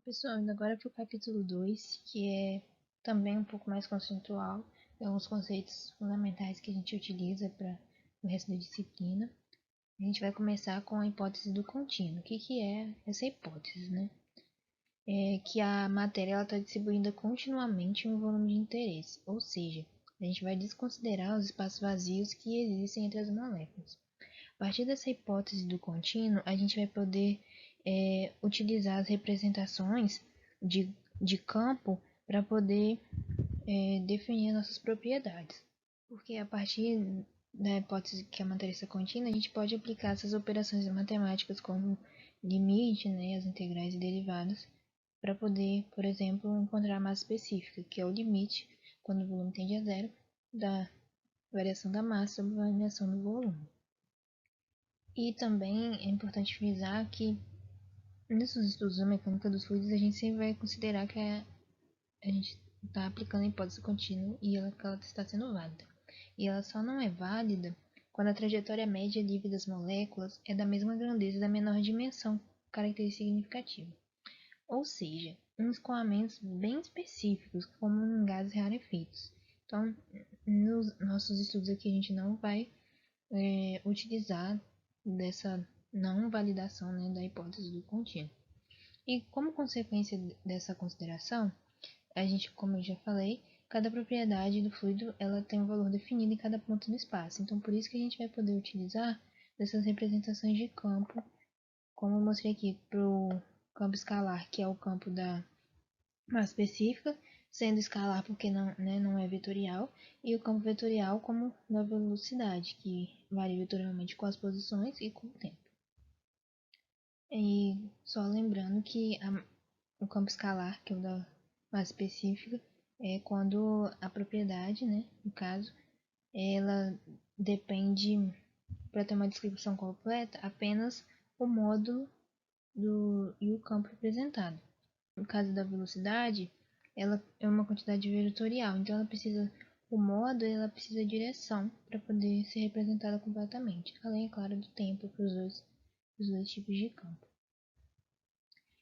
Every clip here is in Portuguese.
Pessoal, indo agora para o capítulo 2, que é também um pouco mais conceitual, tem alguns conceitos fundamentais que a gente utiliza para o resto da disciplina. A gente vai começar com a hipótese do contínuo. O que é essa hipótese, né? É que a matéria está distribuída continuamente em um volume de interesse, ou seja, a gente vai desconsiderar os espaços vazios que existem entre as moléculas. A partir dessa hipótese do contínuo, a gente vai poder utilizar as representações de campo para poder definir nossas propriedades. Porque a partir da hipótese que a matéria está contínua, a gente pode aplicar essas operações matemáticas como limite, né, as integrais e derivadas, para poder, por exemplo, encontrar a massa específica, que é o limite, quando o volume tende a zero, da variação da massa sobre a variação do volume. E também é importante frisar que nesses estudos da mecânica dos fluidos a gente sempre vai considerar que a gente está aplicando a hipótese contínua e que ela está sendo válida. E ela só não é válida quando a trajetória média livre das moléculas é da mesma grandeza da menor dimensão, característica significativa. Ou seja, em escoamentos bem específicos, como em gases rarefeitos. Então, nos nossos estudos aqui a gente não vai utilizar dessa não validação, né, da hipótese do contínuo. E como consequência dessa consideração, a gente, como eu já falei, cada propriedade do fluido ela tem um valor definido em cada ponto do espaço. Então, por isso que a gente vai poder utilizar dessas representações de campo, como eu mostrei aqui para o campo escalar, que é o campo da massa específica, sendo escalar porque não é vetorial, e o campo vetorial como da velocidade, que varia vetorialmente com as posições e com o tempo. E só lembrando que o campo escalar, que é o da massa específica, é quando a propriedade, né, no caso, ela depende, para ter uma descrição completa, apenas o módulo e o campo representado. No caso da velocidade, ela é uma quantidade vetorial, então ela precisa o modo ela precisa de direção para poder ser representada completamente, além, é claro, do tempo para os dois tipos de campo.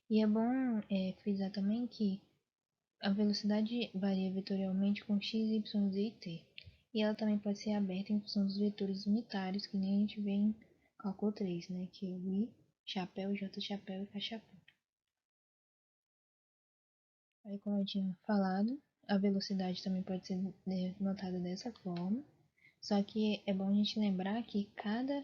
E é bom frisar também que a velocidade varia vetorialmente com x, y, z e t. E ela também pode ser aberta em função dos vetores unitários, que nem a gente vê em cálculo 3, né? Que é o i, chapéu, j, chapéu e k, chapéu. Aí, como eu tinha falado, a velocidade também pode ser notada dessa forma. Só que é bom a gente lembrar que cada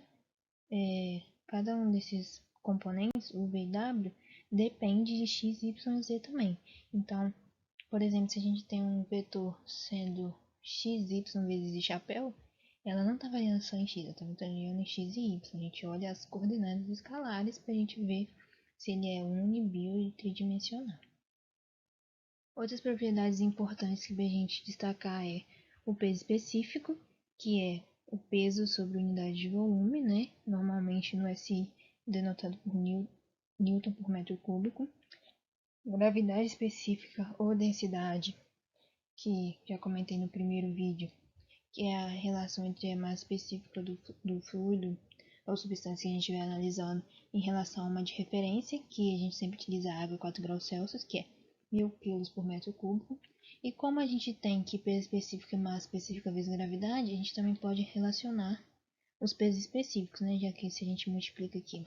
um desses componentes, o v e w, depende de x, y e z também. Então, por exemplo, se a gente tem um vetor sendo x, y vezes chapéu, ela não está variando só em x, ela está variando em x e y. A gente olha as coordenadas escalares para a gente ver se ele é uni, bi e tridimensional. Outras propriedades importantes que a gente destacar é o peso específico, que é o peso sobre unidade de volume, né? Normalmente no SI denotado por Newton por metro cúbico. Gravidade específica ou densidade, que já comentei no primeiro vídeo, que é a relação entre a massa específica do fluido ou substância que a gente vai analisando em relação a uma de referência, que a gente sempre utiliza a água 4 graus Celsius, que é 1000 kg por metro cúbico. E como a gente tem que peso específico e massa específica vezes gravidade, a gente também pode relacionar os pesos específicos, né? Já que se a gente multiplica aqui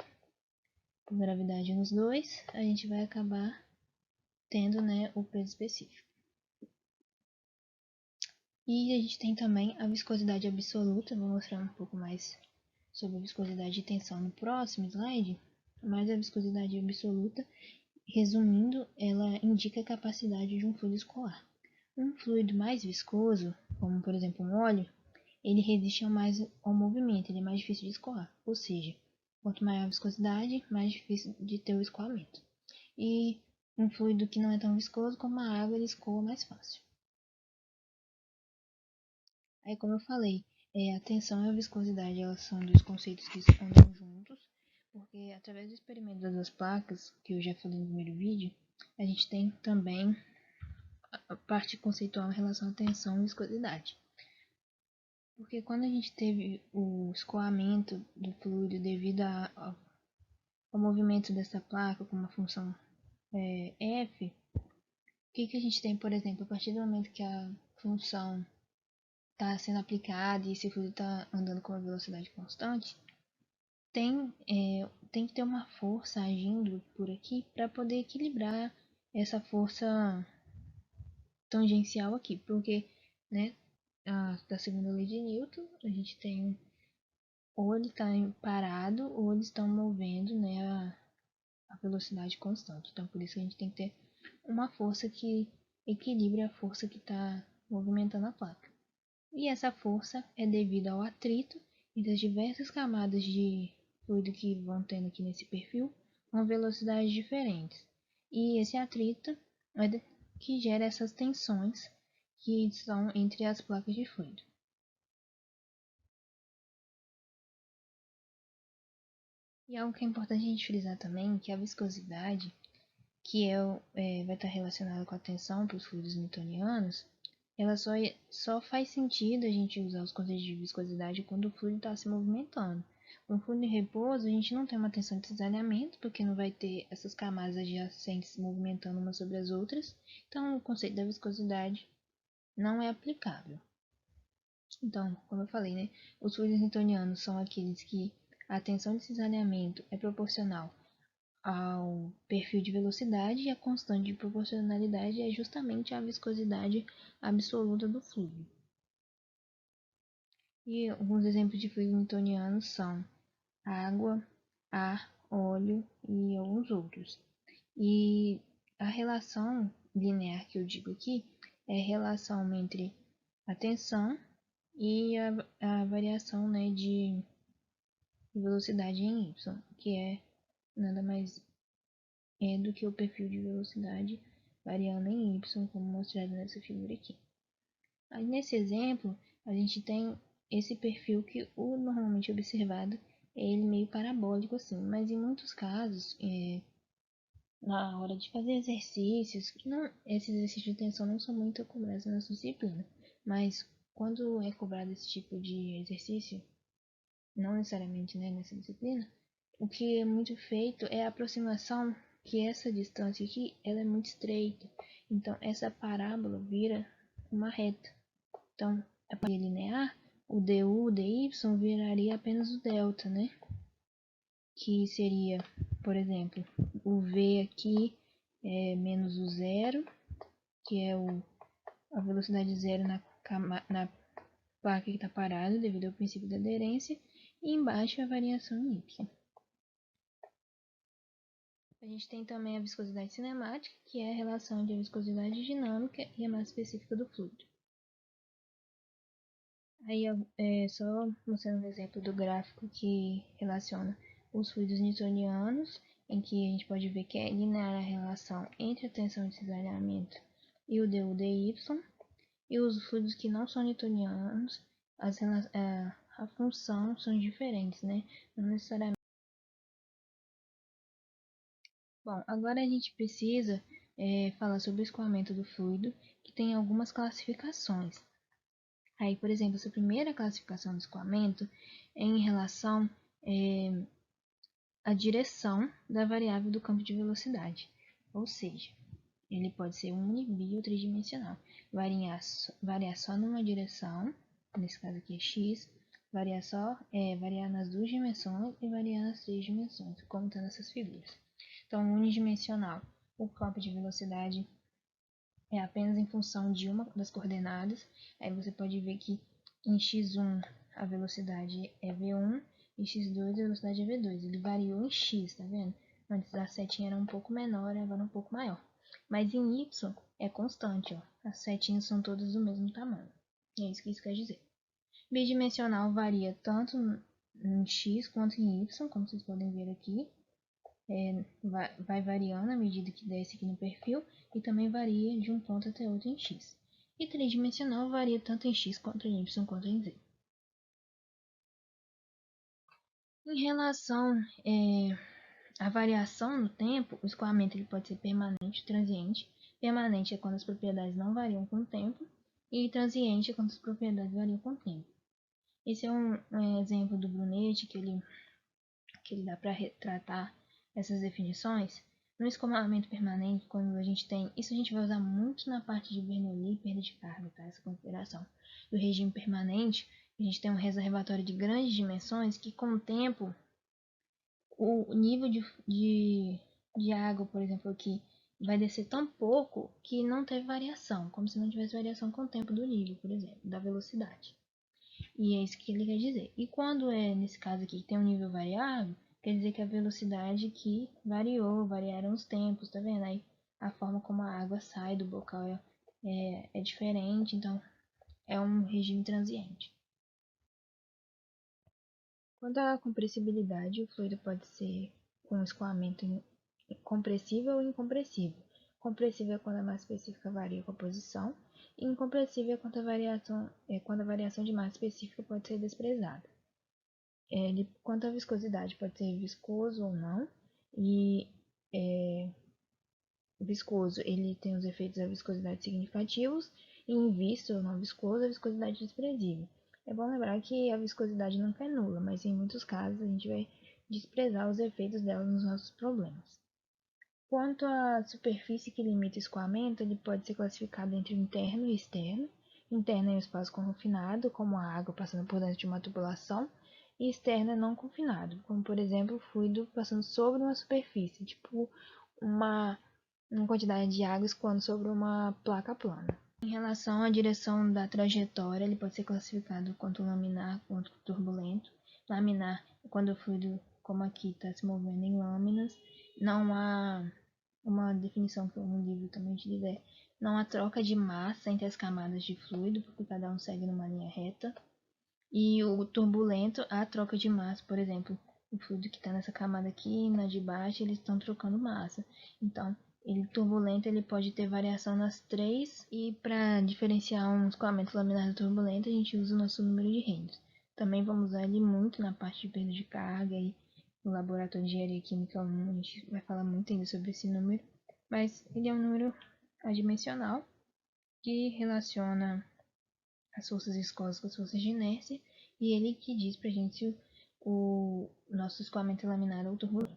por gravidade nos dois, a gente vai acabar tendo, né, o peso específico. E a gente tem também a viscosidade absoluta, vou mostrar um pouco mais sobre a viscosidade de tensão no próximo slide, mas a viscosidade absoluta, resumindo, ela indica a capacidade de um fluido escoar. Um fluido mais viscoso, como por exemplo um óleo, ele resiste ao movimento, ele é mais difícil de escoar, ou seja, quanto maior a viscosidade, mais difícil de ter o escoamento. E um fluido que não é tão viscoso como a água, ele escoa mais fácil. Aí, como eu falei, a tensão e a viscosidade elas são dois conceitos que andam juntos, porque através do experimento das duas placas, que eu já falei no primeiro vídeo, a gente tem também a parte conceitual em relação à tensão e viscosidade. Porque quando a gente teve o escoamento do fluido devido ao movimento dessa placa com uma função F, o que a gente tem, por exemplo, a partir do momento que a função está sendo aplicada e esse fluido está andando com uma velocidade constante, tem que ter uma força agindo por aqui para poder equilibrar essa força tangencial aqui, porque, né, da segunda lei de Newton, a gente tem ou ele está parado ou eles estão movendo, né, a velocidade constante. Então, por isso que a gente tem que ter uma força que equilibre a força que está movimentando a placa. E essa força é devido ao atrito entre as diversas camadas de fluido que vão tendo aqui nesse perfil com velocidades diferentes. E esse atrito é que gera essas tensões que são entre as placas de fluido. E algo que é importante a gente frisar também é que a viscosidade, que vai estar relacionada com a tensão para os fluidos newtonianos, ela só faz sentido a gente usar os conceitos de viscosidade quando o fluido está se movimentando. No fluido em repouso, a gente não tem uma tensão de cisalhamento, porque não vai ter essas camadas adjacentes se movimentando umas sobre as outras, então o conceito da viscosidade não é aplicável. Então, como eu falei, né, os fluidos newtonianos são aqueles que a tensão de cisalhamento é proporcional ao perfil de velocidade e a constante de proporcionalidade é justamente a viscosidade absoluta do fluido. E alguns exemplos de fluidos newtonianos são água, ar, óleo e alguns outros. E a relação linear que eu digo aqui é a relação entre a tensão e a variação, né, de velocidade em y, que é nada mais do que o perfil de velocidade variando em y, como mostrado nessa figura aqui. Aí, nesse exemplo, a gente tem esse perfil que o normalmente observado é ele meio parabólico assim, mas em muitos casos, na hora de fazer exercícios, esses exercícios de tensão não são muito cobrados na disciplina, mas quando é cobrado esse tipo de exercício, não necessariamente, né, nessa disciplina, o que é muito feito é a aproximação que essa distância aqui ela é muito estreita. Então, essa parábola vira uma reta. Então, a partir linear, o du, o dy viraria apenas o delta, né? Que seria, por exemplo, o v aqui é menos o zero, que é a velocidade zero na placa que está parada devido ao princípio da aderência, e embaixo a variação em y. A gente tem também a viscosidade cinemática, que é a relação entre a viscosidade dinâmica e a massa específica do fluido. Aí, só mostrando um exemplo do gráfico que relaciona os fluidos newtonianos, em que a gente pode ver que é linear a relação entre a tensão de cisalhamento e o du/dy, e os fluidos que não são newtonianos, a função são diferentes, né? Não necessariamente. Bom, agora a gente precisa falar sobre o escoamento do fluido, que tem algumas classificações. Aí, por exemplo, essa primeira classificação do escoamento é em relação à direção da variável do campo de velocidade. Ou seja, ele pode ser uni-, bi- ou tridimensional. Variar só numa direção, nesse caso aqui é x, variar nas duas dimensões e variar nas três dimensões, como está nessas figuras. Então, unidimensional, o campo de velocidade é apenas em função de uma das coordenadas. Aí você pode ver que em x1 a velocidade é v1 e x2 a velocidade é v2. Ele variou em x, tá vendo? Antes a setinha era um pouco menor, agora um pouco maior. Mas em y é constante, ó. As setinhas são todas do mesmo tamanho. É isso que isso quer dizer. Bidimensional varia tanto em x quanto em y, como vocês podem ver aqui. Vai variando à medida que desce aqui no perfil e também varia de um ponto até outro em x. E tridimensional varia tanto em x quanto em y quanto em z. Em relação à variação no tempo, o escoamento ele pode ser permanente, transiente, Permanente é quando as propriedades não variam com o tempo, e transiente é quando as propriedades variam com o tempo. Esse é um exemplo do Brunet que ele dá para retratar essas definições. No escoamento permanente, quando a gente tem, isso a gente vai usar muito na parte de Bernoulli e perda de carga, tá? Essa consideração. Do regime permanente, a gente tem um reservatório de grandes dimensões que com o tempo, o nível de água, por exemplo, aqui, vai descer tão pouco que não teve variação, como se não tivesse variação com o tempo do nível, por exemplo, da velocidade. E é isso que ele quer dizer. E quando é, nesse caso aqui, tem um nível variável, quer dizer que a velocidade que variaram os tempos, tá vendo? Aí a forma como a água sai do bocal é diferente, então é um regime transiente. Quanto à compressibilidade, o fluido pode ser com escoamento compressível ou incompressível. Compressível é quando a massa específica varia com a posição, e incompressível é quando a variação de massa específica pode ser desprezada. Quanto à viscosidade, pode ser viscoso ou não, e viscoso ele tem os efeitos da viscosidade significativos, e invisto ou não viscoso, a viscosidade desprezível. É bom lembrar que a viscosidade nunca é nula, mas em muitos casos a gente vai desprezar os efeitos dela nos nossos problemas. Quanto à superfície que limita o escoamento, ele pode ser classificado entre interno e externo. Interno é um espaço confinado, como a água passando por dentro de uma tubulação, e externo é não confinado, como por exemplo o fluido passando sobre uma superfície, tipo uma quantidade de água escoando sobre uma placa plana. Em relação à direção da trajetória, ele pode ser classificado quanto laminar quanto turbulento. Laminar é quando o fluido, como aqui, está se movendo em lâminas. Não há uma definição que um livro também utiliza é não há troca de massa entre as camadas de fluido, porque cada um segue numa linha reta. E o turbulento, há troca de massa, por exemplo, o fluido que está nessa camada aqui e na de baixo, eles estão trocando massa. Então, ele turbulento ele pode ter variação nas três, e para diferenciar um escoamento laminar do turbulento, a gente usa o nosso número de Reynolds. Também vamos usar ele muito na parte de perda de carga, e no laboratório de engenharia química 1 a gente vai falar muito ainda sobre esse número, mas ele é um número adimensional que relaciona as forças viscosas com as forças de inércia, e ele que diz pra gente se o nosso escoamento é laminar ou turbulento.